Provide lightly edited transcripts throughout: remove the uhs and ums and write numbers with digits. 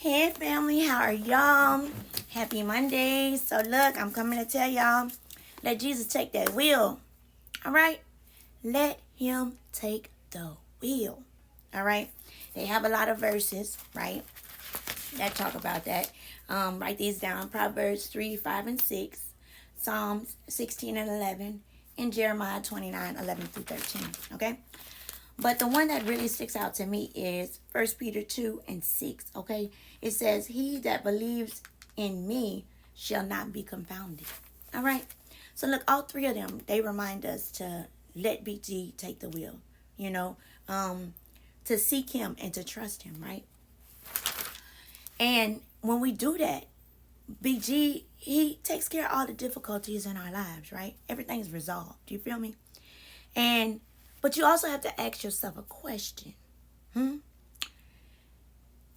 Hey family, how are y'all? Happy Monday. So look, I'm coming to tell y'all, let Jesus take that wheel. All right? Let him take the wheel. All right? They have a lot of verses, right? That talk about that. Write these down. Proverbs 3, 5, and 6. Psalms 16 and 11. And Jeremiah 29, 11 through 13. Okay? But the one that really sticks out to me is 1 Peter 2 and 6. Okay? It says, he that believes in me shall not be confounded. All right? So look, all three of them, they remind us to let BG take the wheel. You know, to seek him and to trust him, right? And when we do that, BG, he takes care of all the difficulties in our lives, right? Everything's resolved. Do you feel me? And but you also have to ask yourself a question.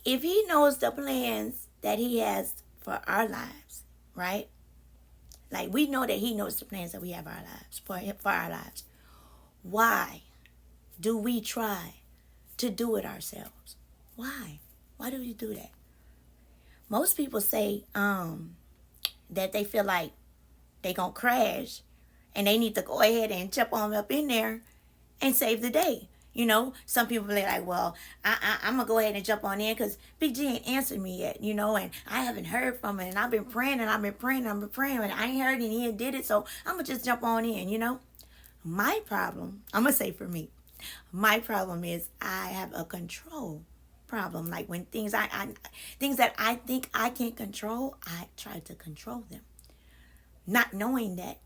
If he knows the plans that he has for our lives, right? Like we know that he knows the plans that we have our lives for our lives. Why do we try to do it ourselves? Why? Why do we do that? Most people say that they feel like they gonna crash and they need to go ahead and jump on up in there and save the day. You know, some people be like, well, I'm going to go ahead and jump on in because Big G ain't answered me yet, you know, and I haven't heard from him. And I've been praying and I've been praying and I've been praying and I ain't heard and he did it. So I'm going to just jump on in, you know. My problem, I'm going to say for me, my problem is I have a control problem. Like when things things that I think I can't control, I try to control them. Not knowing that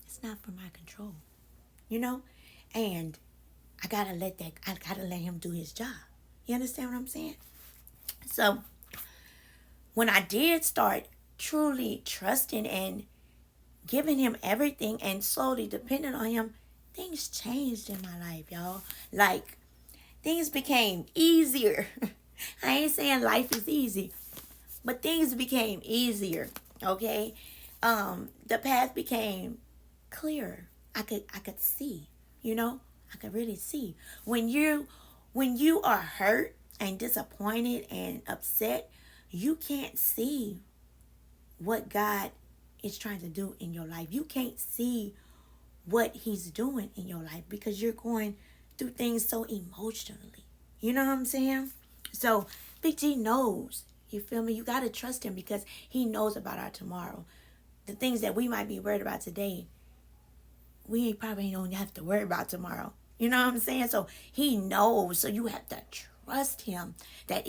it's not for my control, you know. And I gotta let him do his job. You understand what I'm saying? So when I did start truly trusting and giving him everything and slowly depending on him, things changed in my life, y'all. Like things became easier. I ain't saying life is easy, but things became easier. Okay? The path became clearer. I could see, you know? I could really see. When you are hurt and disappointed and upset, you can't see what God is trying to do in your life. You can't see what he's doing in your life because you're going through things so emotionally. You know what I'm saying? So Big G knows. You feel me? You got to trust him because he knows about our tomorrow. The things that we might be worried about today, we probably don't have to worry about tomorrow. You know what I'm saying? So he knows. So you have to trust him that